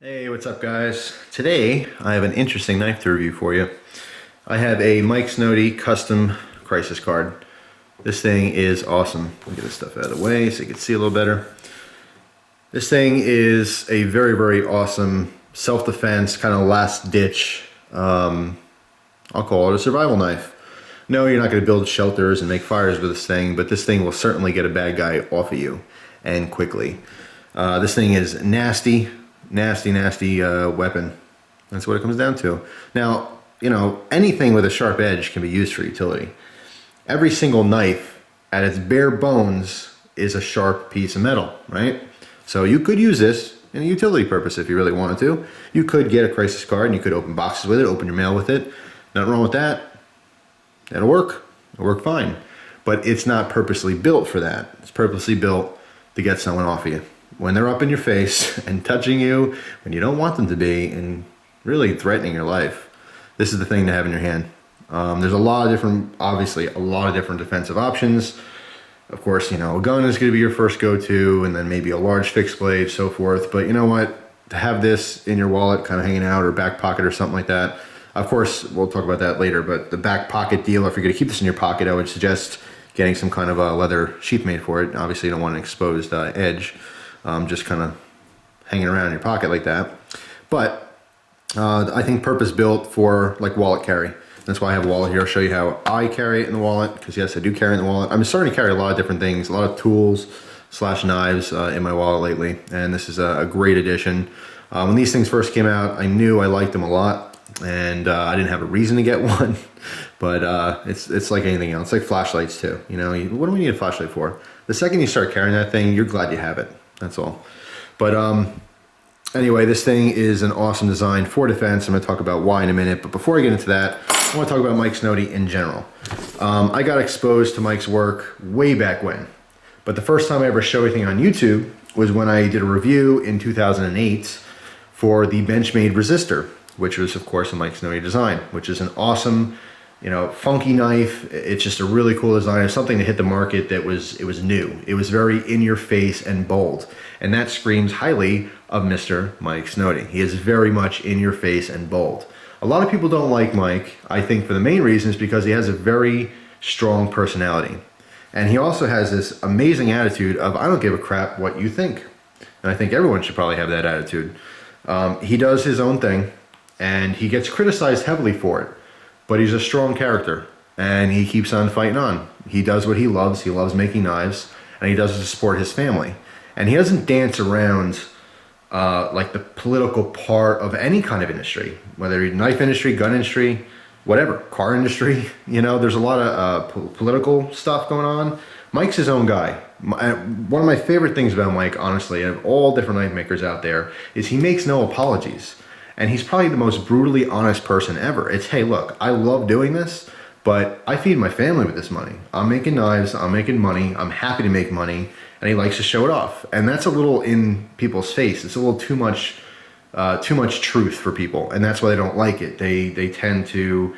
Hey, what's up guys? Today I have an interesting knife to review for you. I have a Mike Snody custom crisis card. This thing is awesome. Let me get this stuff out of the way so you can see a little better. This thing is a very awesome self-defense, kind of last ditch, I'll call it a survival knife. No, you're not going to build shelters and make fires with this thing, but this thing will certainly get a bad guy off of you, and quickly. This thing is nasty weapon. That's what it comes down to. Now, anything with a sharp edge can be used for utility. Every single knife, at its bare bones, is a sharp piece of metal, right? So you could use this in a utility purpose if you really wanted to. You could get a crisis card and you could open boxes with it, open your mail with it. Nothing wrong with that. That'll work. It'll work fine. But it's not purposely built for that. It's purposely built to get someone off of you when they're up in your face and touching you when you don't want them to be and really threatening your life. This is the thing to have in your hand. There's obviously a lot of different defensive options. Of course, a gun is going to be your first go-to, and then maybe a large fixed blade, so forth. But you know what? To have this in your wallet, kind of hanging out, or back pocket or something like that. Of course, we'll talk about that later, but the back pocket deal, if you're going to keep this in your pocket, I would suggest getting some kind of a leather sheath made for it. Obviously, you don't want an exposed edge. Just kind of hanging around in your pocket like that. But I think purpose built for like wallet carry. That's why I have a wallet here. I'll show you how I carry it in the wallet, because yes, I do carry it in the wallet. I'm starting to carry a lot of different things, a lot of tools / knives in my wallet lately, and this is a great addition. When these things first came out, I knew I liked them a lot, and I didn't have a reason to get one, but it's like anything else. It's like flashlights too. What do we need a flashlight for? The second you start carrying that thing, you're glad you have it. That's all. But anyway, this thing is an awesome design for defense. I'm going to talk about why in a minute. But before I get into that, I want to talk about Mike Snody in general. I got exposed to Mike's work way back when. But the first time I ever showed anything on YouTube was when I did a review in 2008 for the Benchmade Resistor, which was, of course, a Mike Snody design, which is an awesome, funky knife. It's just a really cool design. It's something to hit the market that it was new. It was very in your face and bold. And that screams highly of Mr. Mike Snody. He is very much in your face and bold. A lot of people don't like Mike, I think for the main reason is because he has a very strong personality. And he also has this amazing attitude of, I don't give a crap what you think. And I think everyone should probably have that attitude. He does his own thing, and he gets criticized heavily for it. But he's a strong character, and he keeps on fighting on. He does what he loves. He loves making knives, and he does it to support his family. And he doesn't dance around like the political part of any kind of industry, whether it's knife industry, gun industry, whatever, car industry. There's a lot of political stuff going on. Mike's his own guy. One of my favorite things about Mike, honestly, of all different knife makers out there, is he makes no apologies. And he's probably the most brutally honest person ever. It's, hey, look, I love doing this, but I feed my family with this money. I'm making knives, I'm making money, I'm happy to make money, and he likes to show it off. And that's a little in people's face. It's a little too much truth for people, and that's why they don't like it. They tend to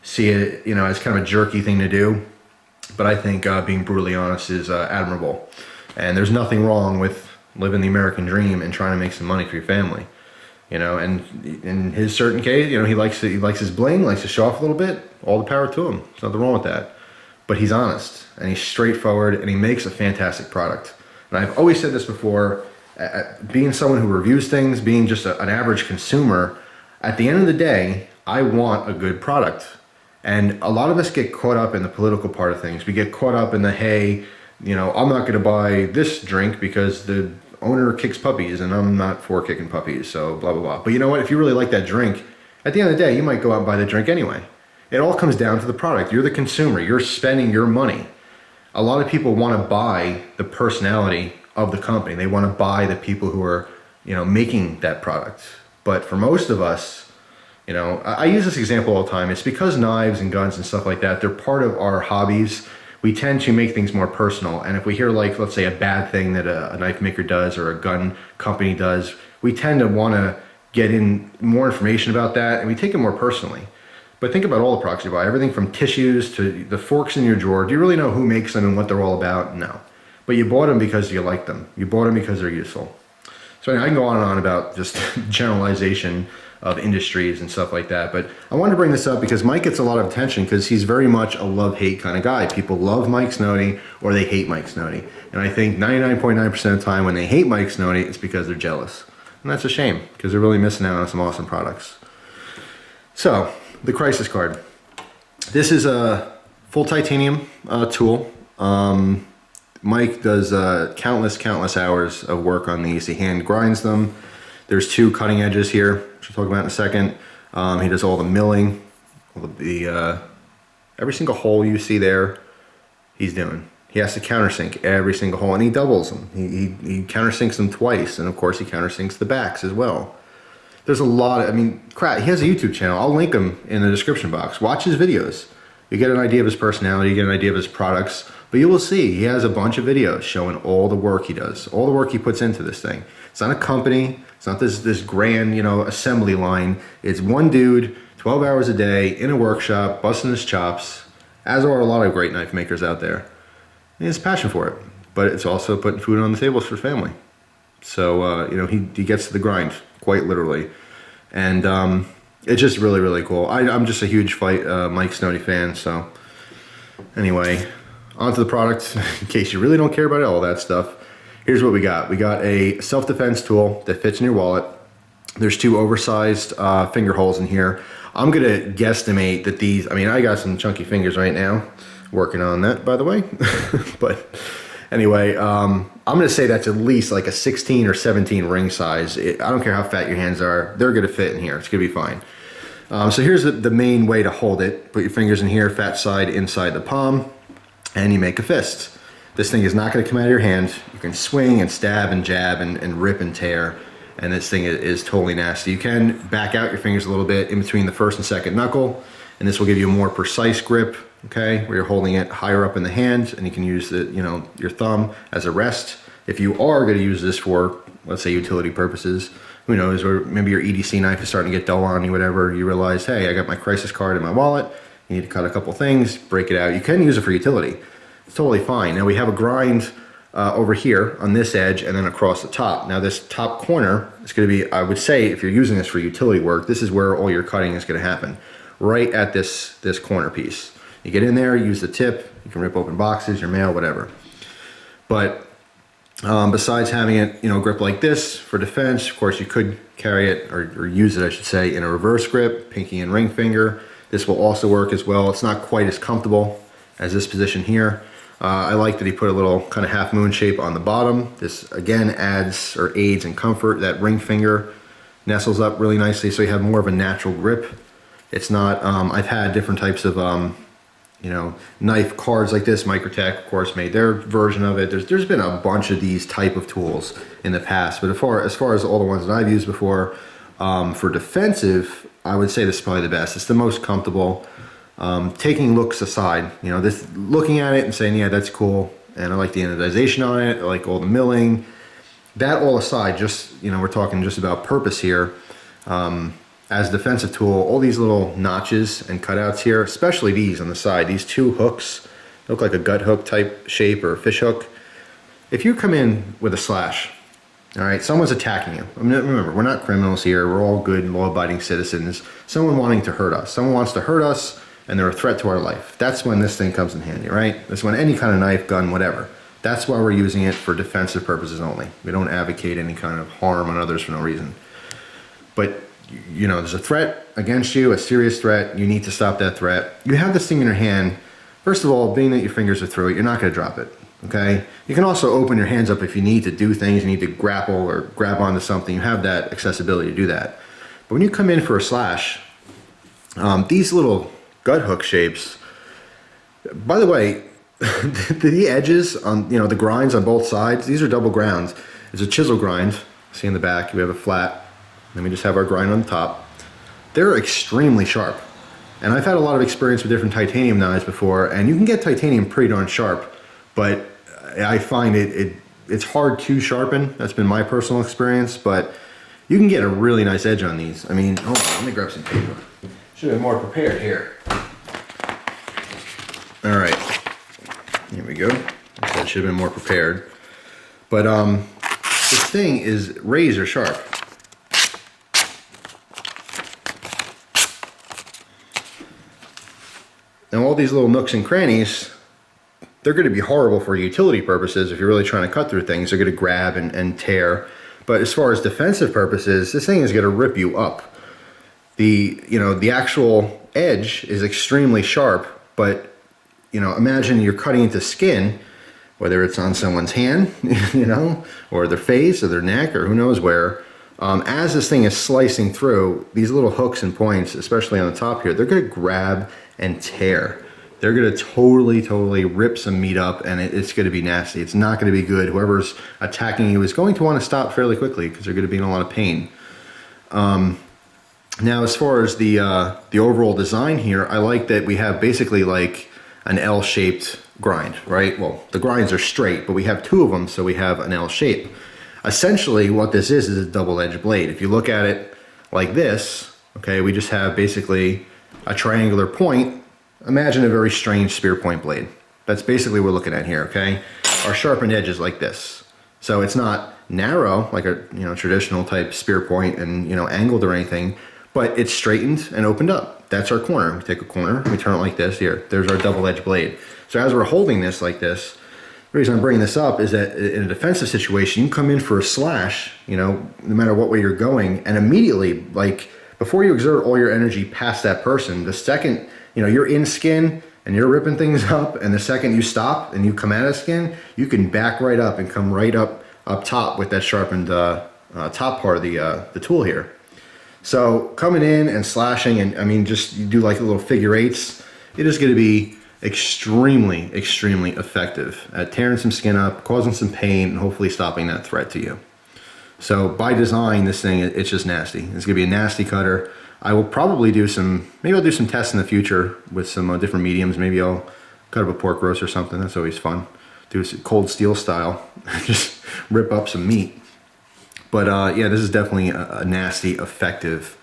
see it, as kind of a jerky thing to do. But I think being brutally honest is admirable. And there's nothing wrong with living the American dream and trying to make some money for your family. And in his certain case, he likes his bling, likes to show off a little bit. All the power to him. There's nothing wrong with that. But he's honest, and he's straightforward, and he makes a fantastic product. And I've always said this before, being someone who reviews things, being just an average consumer, at the end of the day, I want a good product. And a lot of us get caught up in the political part of things. We get caught up in the, hey, I'm not going to buy this drink because the owner kicks puppies and I'm not for kicking puppies, so blah, blah, blah. But you know what? If you really like that drink, at the end of the day, you might go out and buy the drink anyway. It all comes down to the product. You're the consumer. You're spending your money. A lot of people want to buy the personality of the company. They want to buy the people who are, making that product. But for most of us, I use this example all the time. It's because knives and guns and stuff like that, they're part of our hobbies. We tend to make things more personal. And if we hear, like, let's say a bad thing that a knife maker does or a gun company does, we tend to want to get in more information about that, and we take it more personally. But think about all the products you buy, everything from tissues to the forks in your drawer. Do you really know who makes them and what they're all about? No. But you bought them because you like them. You bought them because they're useful. So anyway, I can go on and on about just generalization of industries and stuff like that. But I wanted to bring this up because Mike gets a lot of attention because he's very much a love-hate kind of guy. People love Mike Snody or they hate Mike Snody. And I think 99.9% of the time when they hate Mike Snody, it's because they're jealous. And that's a shame because they're really missing out on some awesome products. So, the crisis card. This is a full titanium tool. Mike does countless hours of work on these. He hand grinds them. There's 2 cutting edges here, which we'll talk about in a second. He does all the milling, all every single hole you see there, he's doing. He has to countersink every single hole, and he doubles them. He countersinks them twice, and of course he countersinks the backs as well. There's a lot of, I mean, crap, he has a YouTube channel. I'll link him in the description box. Watch his videos. You get an idea of his personality, you get an idea of his products, but you will see he has a bunch of videos showing all the work he does, all the work he puts into this thing. It's not a company, it's not this grand, you know, assembly line. It's one dude, 12 hours a day, in a workshop, busting his chops, as are a lot of great knife makers out there. And he has a passion for it, but it's also putting food on the tables for family. So, you know, he gets to the grind, quite literally. And it's just really, really cool. I'm just a huge Mike Snody fan, so anyway, onto the product. In case you really don't care about all that stuff, here's what we got. We got a self-defense tool that fits in your wallet. There's 2 oversized finger holes in here. I'm gonna guesstimate that these, I mean, I got some chunky fingers right now, working on that, by the way. But anyway, I'm gonna say that's at least like a 16 or 17 ring size. I don't care how fat your hands are, they're gonna fit in here. It's gonna be fine. So here's the main way to hold it. Put your fingers in here, fat side inside the palm, and you make a fist. This thing is not gonna come out of your hand. You can swing and stab and jab and rip and tear, and this thing is totally nasty. You can back out your fingers a little bit in between the first and second knuckle, and this will give you a more precise grip, okay, where you're holding it higher up in the hand, and you can use your thumb as a rest. If you are gonna use this for, let's say, utility purposes, who knows, or maybe your EDC knife is starting to get dull on you, whatever, you realize, hey, I got my crisis card in my wallet, you need to cut a couple things, break it out. You can use it for utility. It's totally fine. Now we have a grind over here on this edge and then across the top. Now this top corner is gonna be, I would say, if you're using this for utility work, this is where all your cutting is gonna happen, right at this corner piece. You get in there, use the tip, you can rip open boxes, your mail, whatever. But besides having it, grip like this for defense, of course you could carry it or use it, I should say, in a reverse grip, pinky and ring finger. This will also work as well. It's not quite as comfortable as this position here. I like that he put a little kind of half moon shape on the bottom. This again adds or aids in comfort. That ring finger nestles up really nicely, so you have more of a natural grip. It's not, I've had different types of knife cards like this. Microtech, of course, made their version of it. There's been a bunch of these type of tools in the past, but as far as all the ones that I've used before, for defensive, I would say this is probably the best. It's the most comfortable. Taking looks aside, this looking at it and saying, yeah, that's cool, and I like the anodization on it, I like all the milling. That all aside, just we're talking just about purpose here. As a defensive tool, all these little notches and cutouts here, especially these on the side, these 2 hooks look like a gut hook type shape or a fish hook. If you come in with a slash, all right, someone's attacking you. I mean, remember, we're not criminals here. We're all good, law-abiding citizens. Someone wanting to hurt us. Someone wants to hurt us, and they're a threat to our life. That's when this thing comes in handy, right? That's when any kind of knife, gun, whatever. That's why we're using it for defensive purposes only. We don't advocate any kind of harm on others for no reason. But there's a threat against you, a serious threat. You need to stop that threat. You have this thing in your hand. First of all, being that your fingers are through it, you're not going to drop it, okay? You can also open your hands up if you need to do things, you need to grapple or grab onto something. You have that accessibility to do that. But when you come in for a slash, these little gut hook shapes, by the way, the edges on, the grinds on both sides, these are double grounds. It's a chisel grind. See in the back, we have a flat. Then we just have our grind on the top. They're extremely sharp. And I've had a lot of experience with different titanium knives before, and you can get titanium pretty darn sharp, but I find it's hard to sharpen. That's been my personal experience, but you can get a really nice edge on these. I mean, hold on, let me grab some paper. Should have been more prepared here. All right, here we go. I should have been more prepared. But this thing is razor sharp. Now all these little nooks and crannies, they're going to be horrible for utility purposes. If you're really trying to cut through things, they're going to grab and tear. But as far as defensive purposes, this thing is going to rip you up. The actual edge is extremely sharp, but imagine you're cutting into skin, whether it's on someone's hand, or their face or their neck or who knows where. As this thing is slicing through, these little hooks and points, especially on the top here, they're going to grab and tear. They're going to totally rip some meat up, and it's going to be nasty. It's not going to be good. Whoever's attacking you is going to want to stop fairly quickly because they're going to be in a lot of pain. Now, as far as the overall design here, I like that we have basically like an L-shaped grind, right? Well, the grinds are straight, but we have two of them, so we have an L shape. Essentially, what this is a double-edged blade. If you look at it like this, okay, we just have basically a triangular point. Imagine a very strange spear point blade. That's basically what we're looking at here, okay? Our sharpened edge is like this. So it's not narrow like a traditional type spear point and angled or anything, but it's straightened and opened up. That's our corner. We take a corner, we turn it like this. Here, there's our double-edged blade. So as we're holding this like this, the reason I'm bringing this up is that in a defensive situation, you can come in for a slash, no matter what way you're going, and immediately, like before you exert all your energy past that person, the second you're in skin and you're ripping things up, and the second you stop and you come out of skin, you can back right up and come right up top with that sharpened top part of the tool here. So coming in and slashing, and just you do like little figure eights, it is going to be extremely effective at tearing some skin up, causing some pain, and hopefully stopping that threat to you. So by design, this thing, it's just nasty. It's going to be a nasty cutter. I will probably do maybe I'll do some tests in the future with some different mediums. Maybe I'll cut up a pork roast or something. That's always fun. Do it cold steel style, just rip up some meat. But yeah, this is definitely a nasty, effective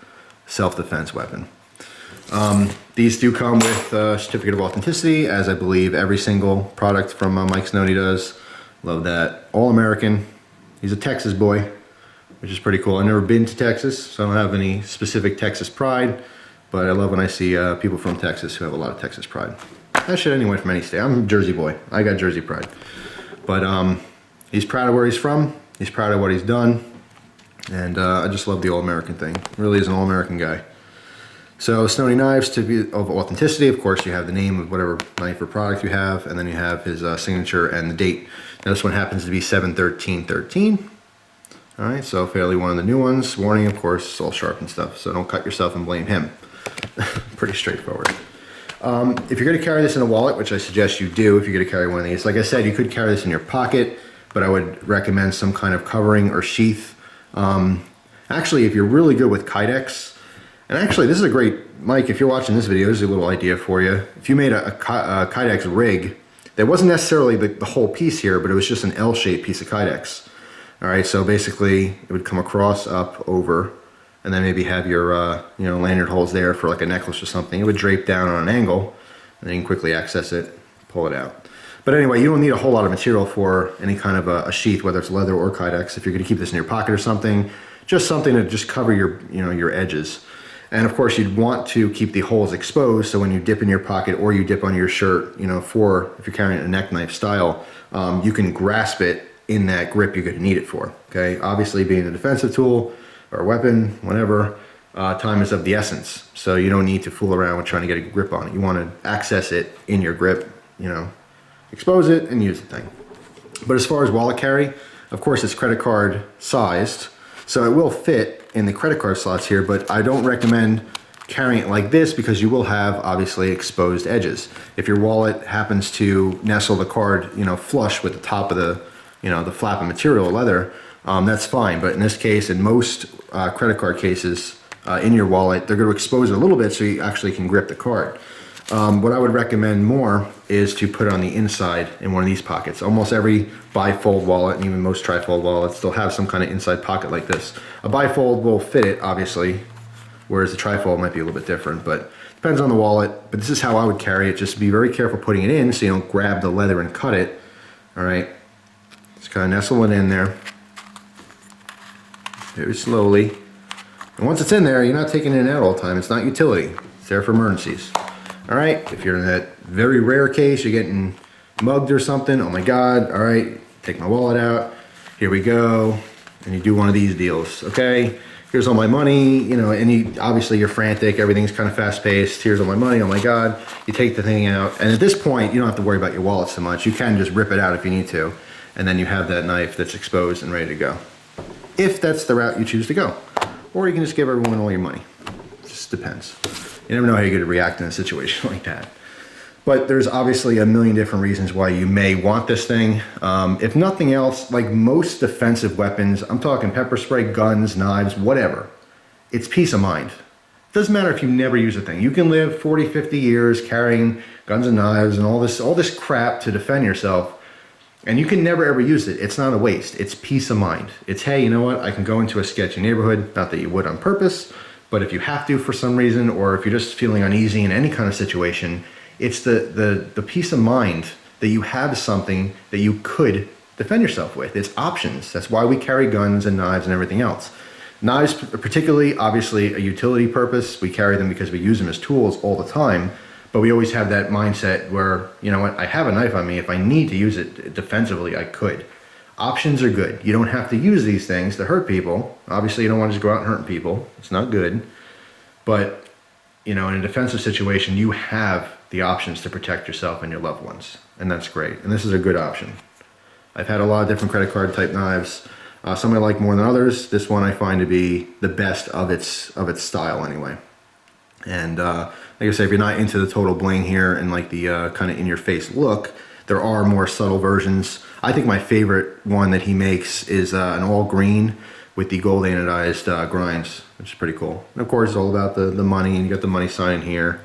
self-defense weapon. These do come with a certificate of authenticity, as I believe every single product from Mike Snody does. Love that. All American. He's a Texas boy, which is pretty cool. I've never been to Texas, so I don't have any specific Texas pride, but I love when I see people from Texas who have a lot of Texas pride. I should anyone from any state. I'm a Jersey boy. I got Jersey pride. But he's proud of where he's from. He's proud of what he's done. And I just love the all-American thing. Really is an all-American guy. So Snody knives, to be of authenticity, of course, you have the name of whatever knife or product you have, and then you have his signature and the date. Now this one happens to be 7/13/13. All right, so fairly one of the new ones. Warning, of course, it's all sharp and stuff, so don't cut yourself and blame him. Pretty straightforward. If you're going to carry this in a wallet, which I suggest you do if you're going to carry one of these, like I said, you could carry this in your pocket, but I would recommend some kind of covering or sheath. Actually, if you're really good with Kydex, and actually this is a great, Mike, if you're watching this video, this is a little idea for you. If you made a Kydex rig, that wasn't necessarily the whole piece here, but it was just an L-shaped piece of Kydex. All right, so basically it would come across, up, over, and then maybe have your lanyard holes there for like a necklace or something. It would drape down on an angle, and then you can quickly access it, pull it out. But anyway, you don't need a whole lot of material for any kind of a sheath, whether it's leather or Kydex. If you're going to keep this in your pocket or something, just something to just cover your edges. And of course, you'd want to keep the holes exposed, so when you dip in your pocket or you dip on your shirt, if you're carrying a neck knife style, you can grasp it in that grip you're going to need it for. Okay, obviously being a defensive tool or a weapon, whatever, time is of the essence. So you don't need to fool around with trying to get a grip on it. You want to access it in your grip, expose it and use the thing. But as far as wallet carry, of course it's credit card sized, so it will fit in the credit card slots here, but I don't recommend carrying it like this because you will have obviously exposed edges. If your wallet happens to nestle the card, flush with the top of the flap of material, leather, that's fine. But in this case, in most credit card cases in your wallet, they're going to expose it a little bit so you actually can grip the card. What I would recommend more is to put it on the inside in one of these pockets. Almost every bifold wallet, and even most trifold wallets, they'll have some kind of inside pocket like this. A bifold will fit it, obviously, whereas the trifold might be a little bit different, but depends on the wallet. But this is how I would carry it. Just be very careful putting it in so you don't grab the leather and cut it. All right, just kind of nestle it in there. very slowly. And once it's in there, you're not taking it in and out all the time. It's not utility. It's there for emergencies. All right, if you're in that very rare case, you're getting mugged or something, oh my God, all right, take my wallet out, here we go, and you do one of these deals, okay? Here's all my money, you know, and you, obviously you're frantic, everything's kind of fast-paced, here's all my money, oh my God, you take the thing out, and at this point, you don't have to worry about your wallet so much, you can just rip it out if you need to, and then you have that knife that's exposed and ready to go. If that's the route you choose to go. Or you can just give everyone all your money. It just depends. You never know how you're gonna react in a situation like that. But there's obviously a million different reasons why you may want this thing. If nothing else, like most defensive weapons, I'm talking pepper spray, guns, knives, whatever, it's peace of mind. It doesn't matter if you never use a thing. You can live 40, 50 years carrying guns and knives and all this crap to defend yourself, and you can never ever use it. It's not a waste. It's peace of mind. It's, hey, you know what? I can go into a sketchy neighborhood, not that you would on purpose, but if you have to for some reason, or if you're just feeling uneasy in any kind of situation, it's the peace of mind that you have something that you could defend yourself with. It's options. That's why we carry guns and knives and everything else. Knives, particularly, obviously a utility purpose. We carry them because we use them as tools all the time, but we always have that mindset where, you know what, I have a knife on me. If I need to use it defensively, I could. Options are good. You don't have to use these things to hurt people. Obviously, you don't want to just go out and hurt people. It's not good. But, you know, in a defensive situation, you have the options to protect yourself and your loved ones, and that's great. And this is a good option. I've had a lot of different credit card type knives. Some I like more than others. This one I find to be the best of its style anyway. And like I say, if you're not into the total bling here and like the kind of in your face look, there are more subtle versions. I think my favorite one that he makes is an all green with the gold anodized grinds, which is pretty cool. And of course, it's all about the money, and you got the money sign here.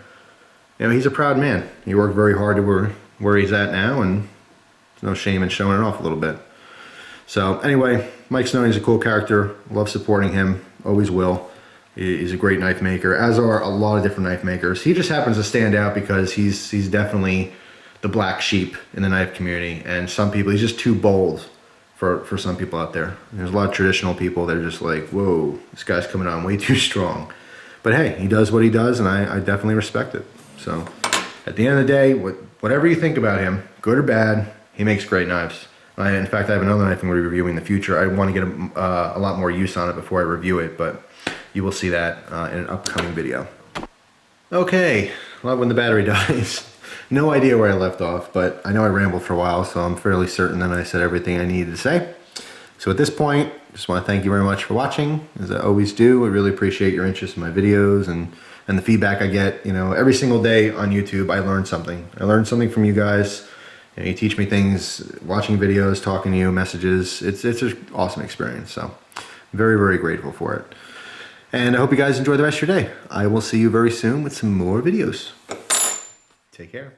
You know, he's a proud man. He worked very hard to where he's at now, and there's no shame in showing it off a little bit. So anyway, Mike Snody's a cool character. Love supporting him, always will. He's a great knife maker, as are a lot of different knife makers. He just happens to stand out because he's definitely the black sheep in the knife community, and some people, he's just too bold for some people out there. There's a lot of traditional people that are just like, whoa, this guy's coming on way too strong. But hey, he does what he does, and I definitely respect it. So at the end of the day, whatever you think about him, good or bad, he makes great knives. In fact, I have another knife I'm going to be reviewing in the future. I want to get a lot more use on it before I review it, but you will see that in an upcoming video. Okay, love when the battery dies. No idea where I left off, but I know I rambled for a while, so I'm fairly certain that I said everything I needed to say. So at this point, just want to thank you very much for watching, as I always do. I really appreciate your interest in my videos and the feedback I get. You know, every single day on YouTube, I learn something. I learn something from you guys. You know, you teach me things, watching videos, talking to you, messages. It's an awesome experience. So very, very grateful for it. And I hope you guys enjoy the rest of your day. I will see you very soon with some more videos. Take care.